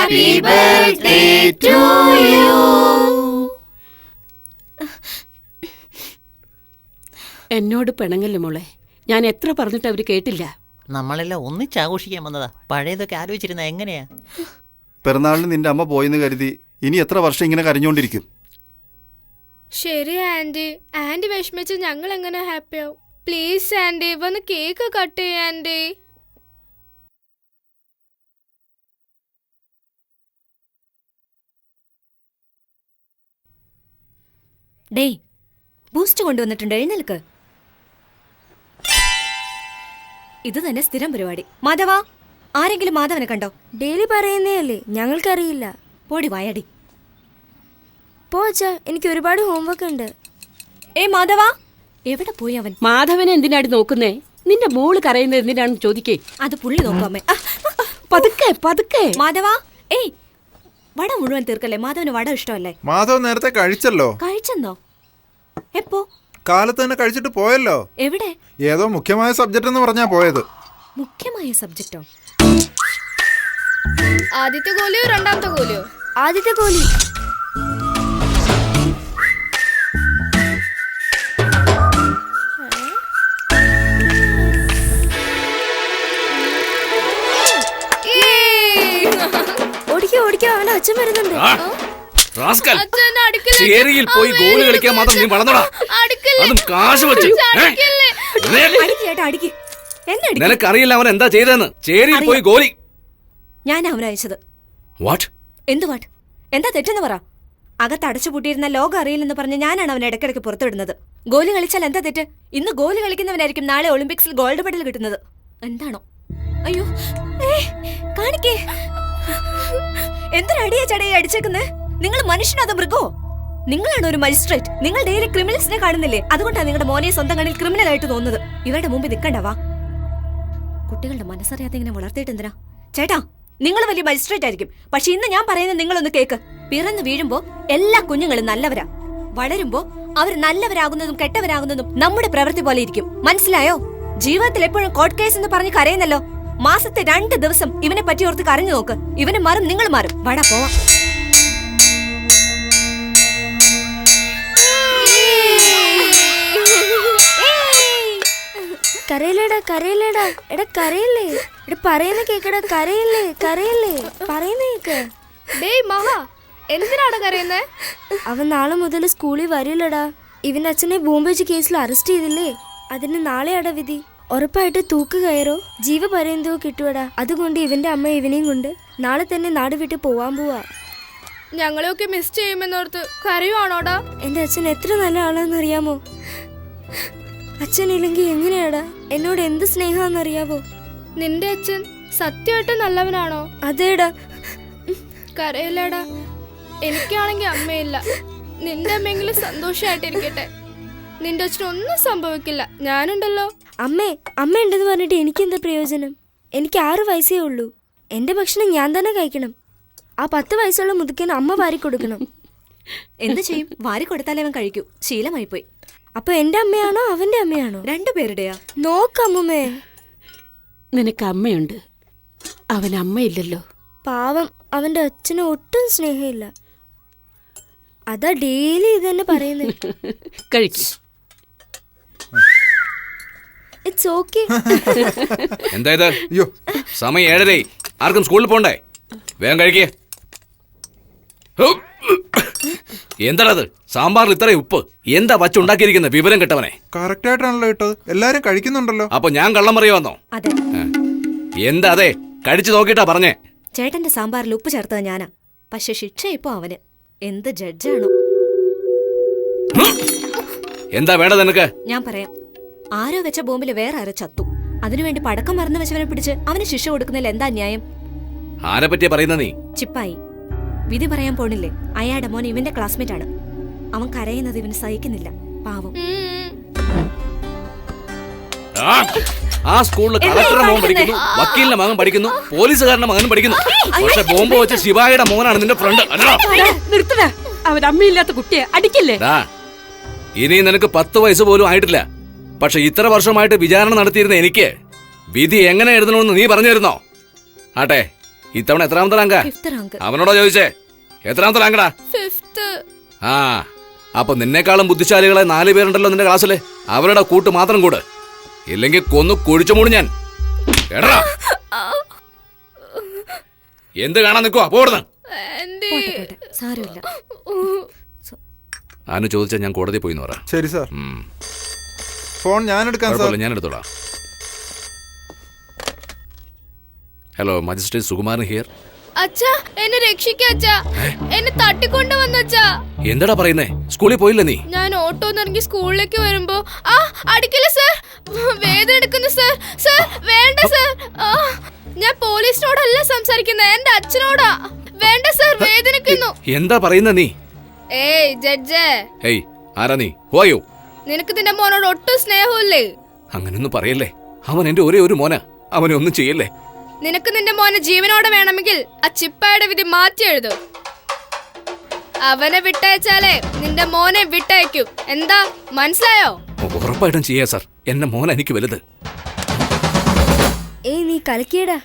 Happy birthday to you. എന്നോട് പിണങ്ങല്ലേ മോളെ, ഞാൻ എത്ര പറഞ്ഞിട്ട് അവര് കേട്ടില്ല. നമ്മളെല്ലാം ഒന്നിച്ചാഘോഷിക്കാൻ വന്നതാ. പഴയതൊക്കെ ആലോചിച്ചിരുന്ന എങ്ങനെയാ? പിറന്നാളിന് നിന്റെ അമ്മ പോയെന്ന് കരുതി ഇനി എത്ര വർഷം ഇങ്ങനെ കരഞ്ഞോണ്ടിരിക്കും? ശരി ആന്റി, ആന്റി വിഷമിച്ച് ഞങ്ങൾ എങ്ങനെ ഹാപ്പിയാവും? പ്ലീസ് ആന്റി, വന്ന് കേക്ക് കട്ട് ചെയ്യാ ആന്റി. ഡേ, ബൂസ്റ്റ് കൊണ്ടുവന്നിട്ടുണ്ട്, എഴുന്നേൽക്ക്. ഇത് തന്നെ സ്ഥിരം പരിപാടി. മാധവ, ആരെങ്കിലും മാധവനെ കണ്ടോ? ഡെയിലി പറയുന്നേ അല്ലേ, ഞങ്ങൾക്കറിയില്ല. പോടി വായടി. പോച്ചാ, എനിക്ക് ഒരുപാട് ഹോംവർക്ക് ഉണ്ട്. മാധവ, എവിടെ പോയി അവൻ? മാധവനെ എന്തിനാണ് നോക്കുന്നേ? നിന്റെ മോള് കരയുന്നത് എന്തിനാണെന്ന് ചോദിക്കേ. അത് പുള്ളി നോക്കാമേ. പതുക്കെ പതുക്കെ. മാധവ, വട മുഴുവൻ തീർക്കല്ലേ. മാധവന് വട ഇഷ്ടമല്ലേ? മാധവ് നേരത്തെ കഴിച്ചല്ലോ. കഴിച്ചെന്നോ? എപ്പോ? കാലത്ത് തന്നെ കഴിച്ചിട്ട് പോയല്ലോ. എവിടെ? ഏതോ മുഖ്യമായ സബ്ജക്റ്റ് എന്ന് പറഞ്ഞാ പോയത്. മുഖ്യമായ സബ്ജക്റ്റോ? ആദ്യത്തെ ഗോലിയോ രണ്ടാമത്തെ ഗോലിയോ? ആദ്യത്തെ ഗോലി. ഓടിക്കോ ഓടിക്കോ, അവന്റെ അച്ഛൻ വരുന്നുണ്ട്. ചേരിയിൽ പോയി ഗോളി കളിക്കാൻ മാത്രം നീ വളർന്നോടാ. അതും കാശ് വെച്ച്. നിനക്കറിയില്ല അവൻ എന്താ ചെയ്തെന്ന്. ചേരിയിൽ പോയി ഗോലി. ഞാൻ അവനയച്ചത്. വാട്ട്? എന്ത് വാട്ട്? എന്താ തെറ്റെന്ന് പറ. അകത്ത് അടച്ചുപൂട്ടിയിരുന്ന ലോകം അറിയില്ലെന്ന് പറഞ്ഞ് ഞാനാണ് അവനെ ഇടയ്ക്കിടയ്ക്ക് പുറത്തുവിടുന്നത്. ഗോലി കളിച്ചാൽ എന്താ തെറ്റ്? ഇന്ന് ഗോലി കളിക്കുന്നവനായിരിക്കും നാളെ ഒളിമ്പിക്സിൽ ഗോൾഡ് മെഡൽ കിട്ടുന്നത്. എന്താണോ? അയ്യോ, കാണിക്കേ. എന്തൊരടിയാ ചടയെ അടിച്ചേക്കുന്നേ? നിങ്ങൾ മനുഷ്യനോ അതോ മൃഗോ? നിങ്ങളാണ് ഒരു മജിസ്ട്രേറ്റ്. നിങ്ങൾ ഡെയിലി ക്രിമിനൽസിനെ കാണുന്നില്ലേ? അതുകൊണ്ടാണ് നിങ്ങളുടെ മോനെ സ്വന്തം കണ്ണിൽ ക്രിമിനൽ ആയിട്ട് തോന്നുന്നത്. ഇവരുടെ മുമ്പിൽ നിൽക്കണ്ടവാ. കുട്ടികളുടെ മനസ്സറിയാതെ ഇങ്ങനെ വളർത്തിയിട്ട് എന്തിനാ? ചേട്ടാ, നിങ്ങൾ വലിയ മജിസ്ട്രേറ്റ് ആയിരിക്കും, പക്ഷെ ഇന്ന് ഞാൻ പറയുന്നത് നിങ്ങളൊന്ന് കേക്ക്. പിറന്നു വീഴുമ്പോ എല്ലാ കുഞ്ഞുങ്ങളും നല്ലവരാ. വളരുമ്പോ അവർ നല്ലവരാകുന്നതും കെട്ടവരാകുന്നതും നമ്മുടെ പ്രവൃത്തി പോലെ ഇരിക്കും. മനസ്സിലായോ? ജീവിതത്തിൽ എപ്പോഴും കോർട്ട് കേസ് എന്ന് പറഞ്ഞ് കരയുന്നല്ലോ. മാസത്തെ 2 ദിവസം ഇവനെ പറ്റി ഓർത്ത് കരഞ്ഞു നോക്ക്. ഇവനെ മാറും, നിങ്ങൾ മാറും. വട പോവാം. കരയില്ലേടാ കരയില്ലേടാ, എടാ കരയില്ലേ, എടാ പറയുന്ന കേക്കടാ. കരയില്ലേ കരയില്ലേ, പറയുന്ന കേക്ക്. ഡേയ് മഹാ, എന്തിനാണ് കരയുന്നേ? അവൻ നാളെ മുതൽ സ്കൂളിൽ വരില്ലടാ. ഇവന്റെ അച്ഛനെ ബോംബ് വെച്ച് കേസിൽ അറസ്റ്റ് ചെയ്തില്ലേ, അതിന് നാളെയാടാ വിധി. ഉറപ്പായിട്ട് തൂക്ക് കയറോ ജീവപര്യന്തോ കിട്ടുവടാ. അതുകൊണ്ട് ഇവന്റെ അമ്മ ഇവനെയും കൊണ്ട് നാളെ തന്നെ നാട് വിട്ട് പോവാൻ പോവാ. ഞങ്ങളെയൊക്കെ മിസ് ചെയ്യുമെന്നോർത്ത് കരയുവാണോടാ? എന്റെ അച്ഛൻ എത്ര നല്ല ആളാന്നറിയാമോ? അച്ഛനില്ലെങ്കിൽ എങ്ങനെയാടാ? എന്നോട് എന്ത് സ്നേഹാന്നറിയാവോ? നിന്റെ അച്ഛൻ സത്യമായിട്ടും നല്ലവനാണോ? അതേടാ. കരയില്ലടാ, എനിക്കാണെങ്കിൽ അമ്മയില്ല. നിന്റെ അമ്മയെങ്കിലും സന്തോഷമായിട്ടിരിക്കട്ടെ. നിന്റെ അച്ഛനൊന്നും സംഭവിക്കില്ല, ഞാനുണ്ടല്ലോ. അമ്മ ഉണ്ടെന്ന് പറഞ്ഞിട്ട് എനിക്കെന്താ പ്രയോജനം? എനിക്ക് 6 വയസ്സേ ഉള്ളൂ. എന്റെ ഭക്ഷണം ഞാൻ തന്നെ കഴിക്കണം. ആ 10 വയസ്സുള്ള മുതുക്കന് അമ്മ വാരി കൊടുക്കണം. എന്ത് ചെയ്യും? വാരി കൊടുത്താലേ അവൻ കഴിക്കൂ. ശീലമായി പോയി. അപ്പൊ എന്റെ അമ്മയാണോ അവന്റെ അമ്മയാണോ? രണ്ടുപേരുടെയാ. നോക്കമ്മേ, നിനക്ക് അമ്മയുണ്ട്, അവൻ അമ്മയില്ലല്ലോ. പാവം, അവന്റെ അച്ഛന് ഒട്ടും സ്നേഹമില്ല. അതാ ഡെയിലി ഇതന്നെ പറയുന്നേ. കഴിക്കും. It's okay. എന്താ ഇത്? സമയം 7:30. ആർക്കും സ്കൂളിൽ പോണ്ടേ? വേഗം കഴിക്കേ. എന്താണത്? സാമ്പാറിൽ ഇത്രയും ഉപ്പ് എന്താ വച്ചുണ്ടാക്കിയിരിക്കുന്ന? വിവരം കിട്ടവനെ. കറക്റ്റ് ആയിട്ടാണല്ലോ ഇട്ടത്. എല്ലാരും കഴിക്കുന്നുണ്ടല്ലോ. അപ്പൊ ഞാൻ കള്ളം പറയുവാന്നോ? അതെ. എന്താ? അതെ, കഴിച്ചു നോക്കിട്ടാ പറഞ്ഞേ. ചേട്ടന്റെ സാമ്പാറിൽ ഉപ്പ് ചേർത്തത് ഞാനാ. പക്ഷെ ശിക്ഷ ഇപ്പൊ അവന്. എന്ത് ജഡ്ജാണോ? എന്താ വേണ്ടത് നിനക്ക്? ഞാൻ പറയാം. ആരോ വെച്ച ബോംബില് വേറെ ആരോ ചത്തു. അതിനുവേണ്ടി പടക്കം മറന്നു വെച്ചവനെ പിടിച്ച് അവന് ശിക്ഷ കൊടുക്കുന്നതിൽ എന്താ ന്യായം? ആരെ പറ്റിയാ പറയുന്ന നീ? ചിപ്പായി. വിധി പറയാൻ പോണില്ലേ? അയാളുടെ മോൻ ഇവന്റെ ക്ലാസ്മേറ്റ് ആണ്. അവൻ കരയുന്നത് ഇവന് സഹിക്കുന്നില്ല. പാവം. ആ സ്കൂളിൽ കളക്ടറുടെ മകൻ പഠിക്കുന്നു, വക്കീലിന്റെ മകൻ പഠിക്കുന്നു, പോലീസുകാരന്റെ മകനും പഠിക്കുന്നു. പക്ഷെ ബോംബ് വെച്ച ശിവായുടെ മോനാണ് നിന്റെ ഫ്രണ്ട്. നിർത്തടാ, അവൻ അമ്മയില്ലാത്ത കുട്ടിയെ അടിക്കല്ലേ. ഇനി നിനക്ക് 10 വയസ്സ് പോലും ആയിട്ടില്ല. പക്ഷെ ഇത്ര വർഷമായിട്ട് വിചാരണ നടത്തിയിരുന്ന എനിക്ക് വിധി എങ്ങനെ എഴുതണമെന്ന് നീ പറഞ്ഞു തരുന്നോ? ആട്ടെ, ഇത്തവണ എത്രാമത്തെ റാങ്കാ? 5th rank. അവനോടാ ചോദിച്ചേ എത്രാമത്തെ റാങ്കടാ? 5th. ആ അപ്പൊ നിന്നെക്കാളും ബുദ്ധിശാലികളെ 4 പേരുണ്ടല്ലോ നിന്റെ ക്ലാസ്സില്. അവരുടെ കൂട്ട് മാത്രം കൂട്, ഇല്ലെങ്കിൽ കൊന്നു കുഴിച്ചു മൂടും ഞാൻ. എടാ എന്ത് കാണാൻ നിൽക്കുവാ? പോടുന്ന ആന്റി. പോട്ടെ, സാരമില്ല. ആനു ചോദിച്ചാൽ ഞാൻ കോടതി പോയിന്ന് പറ. ശരി സാർ. ഫോൺ ഞാൻ എടുക്കാം സാർ. കുഴപ്പമില്ല, ഞാൻ എടുത്തോളാം. Hello, magistrate Sukumaran here. അച്ഛാ എന്നെ രക്ഷിക്കച്ചാ, എന്നെ തട്ടിക്കൊണ്ടു വന്നച്ചാ. എന്താടാ പറയുന്നേ? സ്കൂളിൽ പോയില്ല നീ? ഞാൻ ഓട്ടോന്ന് ഇറങ്ങി സ്കൂളിലേക്ക് വരുമ്പോ അടിക്കില്ല സർ, വേദന എടുക്കുന്നു സർ. സർ വേണ്ട സർ, ഞാൻ പോലീസിനോടല്ല സംസാരിക്കുന്നത്, എന്റെ അച്ഛനോടാ. വേണ്ട സർ, വേദനിക്കുന്നു. എന്താ പറയുന്ന നീ? ഏയ് ജഡ്ജേ. ഹേയ്, ആരാ നീ? പോയോ? നിനക്ക് നിന്റെ മോനോട് ഒട്ടും സ്നേഹമില്ലേ? അങ്ങനൊന്നും പറയല്ലേ, അവൻ എന്റെ ഒരേ ഒരു മോനാ. അവനെ ഒന്നും ചെയ്യല്ലേ. നിനക്ക് നിന്റെ മോനെ ജീവനോടെ വേണമെങ്കിൽ ആ ചിപ്പായുടെ വിധി മാറ്റി എഴുതും. അവനെ വിട്ടയച്ചാലേ നിന്റെ മോനെ വിട്ടയക്കും. എന്താ മനസ്സിലായോ? ഉറപ്പായിട്ടും ചെയ്യാ സാർ. എന്റെ മോൻ എനിക്ക് വലുത്. ഏയ് നീ കലക്കിയടാ.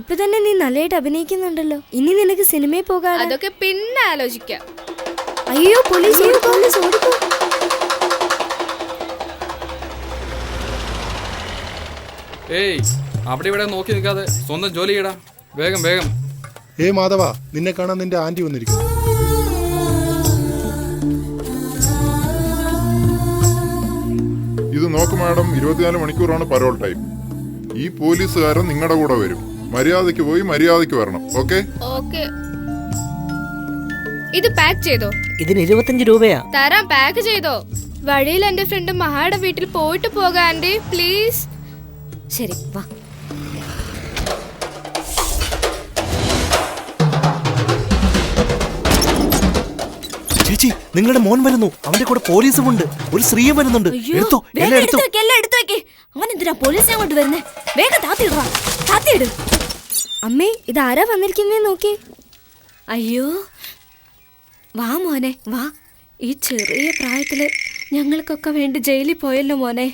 ഇപ്പൊ തന്നെ നീ നല്ലതായിട്ട് അഭിനയിക്കുന്നുണ്ടല്ലോ. ഇനി നിനക്ക് സിനിമയിൽ പോകാം. അതൊക്കെ പിന്നെ ആലോചിക്കാം. അയ്യോ പോലീസ് ഓടിക്കോ, പോലീസ് ഓടിക്കോ. ഏയ് അവിടെ ഇവിടെ നോക്കി നിൽക്കാതെ സ്വന്തം ജോലി ചെയ്യടാ. വേഗം വേഗം. മാധവ, നിന്നെ കാണാൻ നിന്റെ ആന്റി വന്നിരിക്കുന്നു. ഇത് നോക്ക് മാഡം, 24 മണിക്കൂറാണ് പരോൾ ടൈം. ഈ പോലീസുകാരൻ നിങ്ങളുടെ കൂടെ വരും. മര്യാദയ്ക്ക് പോയി മര്യാദയ്ക്ക് വരണം. ഓക്കെ? ഓക്കെ. ഇത് പാക്ക് ചെയ്തോ? ഇതിന് 25 രൂപയാ. തരാം, പാക്ക് ചെയ്തോ. വഴിയിൽ എന്റെ ഫ്രണ്ട് മഹായുടെ വീട്ടിൽ പോയിട്ട് പോകാം ആന്റി, പ്ലീസ്. ശരി വാ. ചേച്ചി, നിങ്ങളുടെ മോൻ വരുന്നു. അവന്റെ കൂടെ പോലീസും ഉണ്ട്. ഒരു സ്ത്രീയും വരുന്നുണ്ട്. എടുത്തോ, എല്ലാം എടുത്തോ. എല്ലാം എടുത്തു വെക്കേ. അവൻ എന്തിനാ പോലീസിനെ അങ്ങോട്ട് വരുന്നേ? വേഗം താത്തിയിടാ, താത്തിയിട്. അമ്മേ, ഇതാരാ വന്നിരിക്കുന്നേ നോക്കി. അയ്യോ, വാ മോനെ വാ. ഈ ചെറിയ പ്രായത്തില് ഞങ്ങൾക്കൊക്കെ വേണ്ടി ജയിലിൽ പോയല്ലോ മോനെ.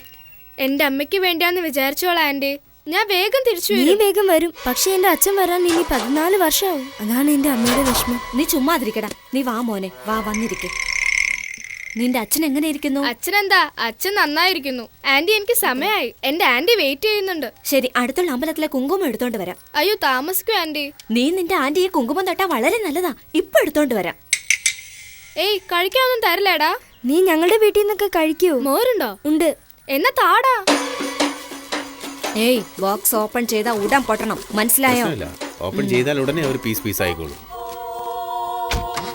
എന്റെ അമ്മയ്ക്ക് വേണ്ടിയാന്ന് വിചാരിച്ചോളാം ആന്റി. ഞാൻ വേഗം തിരിച്ചു നീ വരും. വേഗം വരും, പക്ഷെ എന്റെ അച്ഛൻ വരാൻ ഇനി 14 വർഷമാവും. അതാണ് എന്റെ അമ്മയുടെ വിഷമം. നീ ചുമ്മാതിരിക്കടാ. നീ വാ മോനെ വാ, വന്നിരിക്കെ. നിന്റെ അച്ഛൻ എങ്ങനെ ഇരിക്കുന്നു? അച്ഛനെന്താ, അച്ഛൻ നന്നായിരിക്കുന്നു. ആന്റി എനിക്ക് സമയമായി. എന്റെ ആന്റി വെയിറ്റ് ചെയ്യുന്നുണ്ട്. ശരി, അടുത്തുള്ള അമ്പലത്തിലെ കുങ്കുമം എടുത്തോണ്ട് വരാം. അയ്യോ താമസിക്കൂ ആന്റി. നീ നിന്റെ ആന്റിയെ കുങ്കുമം തൊട്ടാ വളരെ നല്ലതാ. ഇപ്പൊ എടുത്തോണ്ട് വരാം. ഏയ് കഴിക്കാനൊന്നും തരില്ലേടാ? നീ ഞങ്ങളുടെ വീട്ടിൽ നിന്നൊക്കെ കഴിക്കൂ. മോരുണ്ടോ? ഉണ്ട്. എന്നാ താടാ. ഏയ്, ബോക്സ് ഓപ്പൺ ചെയ്താ ഉടാൻ പൊട്ടണം, മനസ്സിലായോ? ഓപ്പൺ ചെയ്താൽ ഉടനെ ഒരു പീസ് ആയിക്കോളും.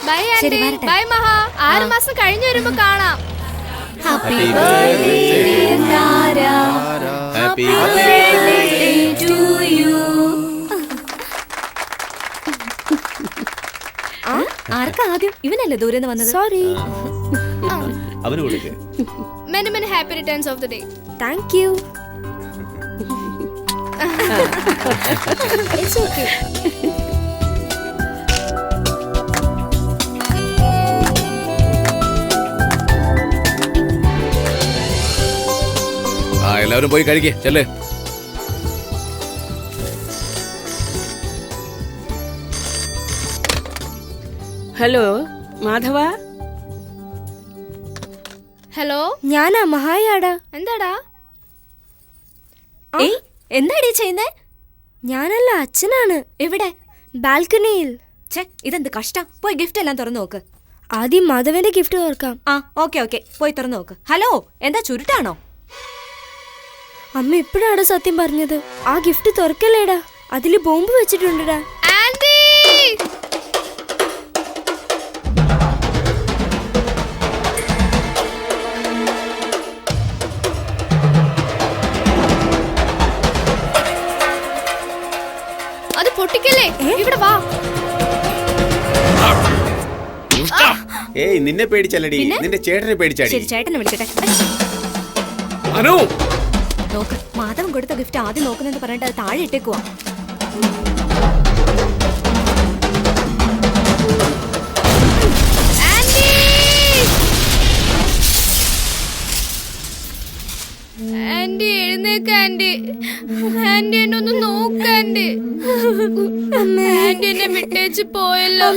By anti. ബൈ മഹാ. 6 മാസം കഴിഞ്ഞു വരുമ്പോ കാണാം. Happy birthday Tara, happy birthday to you. ആർക്കാ ആദ്യം? ഇവനല്ലേ ദൂരെന്ന് വന്നത്? സോറി. അവന് കൊടുക്കേ. Many many happy returns of the day. Thank you. It's okay. എല്ലാവരും പോയി കഴിക്കേ, ചെല്ലേ. ഹലോ മാധവ. ഹലോ, ഞാനാ മഹായാടാ. എന്താടാ? ഏയ്, എന്താടി ചെയ്യുന്നേ? ഞാനല്ല, അച്ഛനാണ്. എവിടെ? ബാൽക്കണിയിൽ. ഛേ, ഇതെന്ത് കഷ്ടം. പോയി ഗിഫ്റ്റ് എല്ലാം തുറന്നു നോക്ക്. ആദ്യം മാധവന്റെ ഗിഫ്റ്റ് തുറക്കാം. ആ ഓക്കെ പോയി തുറന്നു നോക്ക്. ഹലോ, എന്താ ചുരുട്ടാണോ? അമ്മ ഇപ്പോഴാണ് സത്യം പറഞ്ഞത്. ആ ഗിഫ്റ്റ് തുറക്കല്ലേടാ, അതില് ബോംബ് വെച്ചിട്ടുണ്ടടാ. ആന്റി, അത് പൊട്ടിക്കല്ലേ. ഇവിടെ വാ. ഏയ്, നിന്നെ പേടിച്ചല്ലടി, നിന്റെ ചേട്ടനെ പേടിച്ചാടി. ശരി, ചേട്ടനെ വിളിക്കട്ടെ. അനു, നോക്ക്, മാധവൻ കൊടുത്ത ഗിഫ്റ്റ് ആദ്യം നോക്കുന്നെന്ന് പറഞ്ഞിട്ട് അത് താഴെ ഇട്ടേക്കുവാ. ആന്റി എഴുന്നേക്ക് ആന്റി. ആന്റി എന്നെ ഒന്ന് നോക്ക് ആന്റി. അമ്മേ. ചേച്ചി പോയല്ലോ.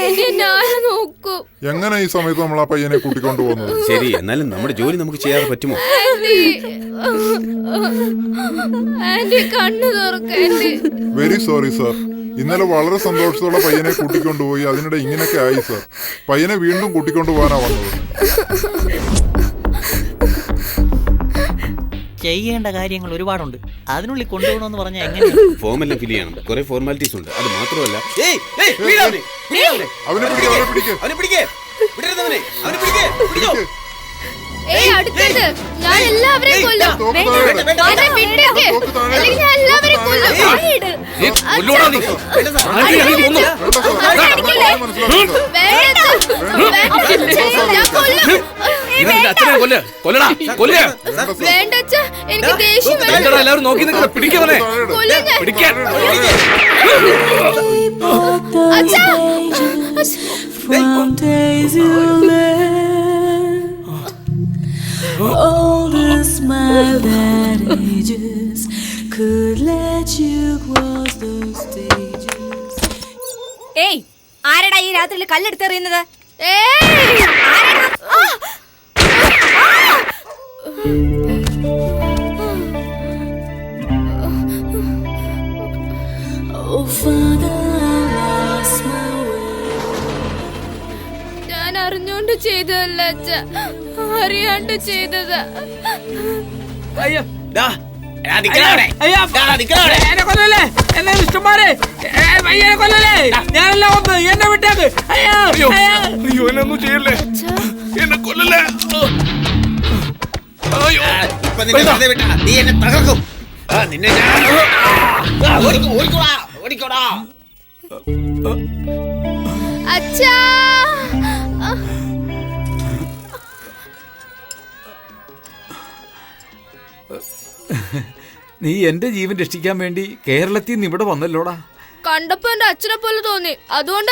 ഇനി ഞാൻ നോക്കും. എങ്ങനെ ഈ സമയത്ത് നമ്മൾ ആ പയ്യനെ കൂട്ടിക്കൊണ്ടു പോകുന്നത്? ശരി, എന്നാലും നമ്മുടെ ജോലി നമുക്ക് ചെയ്യാതെ പറ്റുമോ? ആന്റി കണ്ണു തുറക്കാൻറ്റി. Very sorry sir. ഇന്നലെ വളരെ സന്തോഷത്തോടെ പയ്യനെ കൂട്ടിക്കൊണ്ടുപോയി, അതിനിടെ ഇങ്ങനെയൊക്കെ ആയി സാർ. പയ്യനെ വീണ്ടും കൂട്ടിക്കൊണ്ടുപോകാനാ വന്നത്. ചെയ്യേണ്ട കാര്യങ്ങൾ ഒരുപാടുണ്ട്. അതിനുള്ളിൽ കൊണ്ടുപോകണമെന്ന് പറഞ്ഞാൽ എങ്ങനെയാണ്? ഫോം എല്ലാം ഫിൽ ചെയ്യണം. കുറെ ഫോർമാലിറ്റീസ് ഉണ്ട്. അത് മാത്രമല്ല അടുത്തത് ഞാൻ എല്ലാവരെയും കൊല്ലും. എന്നെ വിട്ടേക്ക്. അല്ലെങ്കിൽ ഞാൻ എല്ലാവരെയും കൊല്ലും. അച്ഛനെ കൊല്ലടാ, കൊല്ലേ. വേണ്ട അച്ഛാ, എനിക്ക് ദേഷ്യം വരും. എല്ലാവരും നോക്കി നിൽക്കുന്നത് പിടിക്കവനെ. കൊല്ലും ഞാൻ. പിടിക്കാൻ അച്ഛാ, all the smile that ages could let you cross those stages. ഏയ്, ആരടാ ഈ രാത്രിയിൽ കല്ലെടുത്തെറിയുന്നത്? Oh Father, I lost my way. ഞാൻ അറിഞ്ഞോണ്ട് ചെയ്തതല്ല അച്ഛ, അറിയാണ്ട് ചെയ്തതാ. എന്നൊന്നും ചെയ്യല്ലേ, എന്നെ കൊല്ലല്ലേ. നീ എന്നെ തകർക്കും. നിന്നെ ഓടിക്കോടാ. അച്ഛാ, നീ എന്റെ ജീവൻ രക്ഷിക്കാൻ വേണ്ടി കേരളത്തിൽ നിന്ന് ഇവിടെ വന്നല്ലോടാ. കണ്ടപ്പോ എന്റെ അച്ഛനെ പോലെ തോന്നി, അതുകൊണ്ട്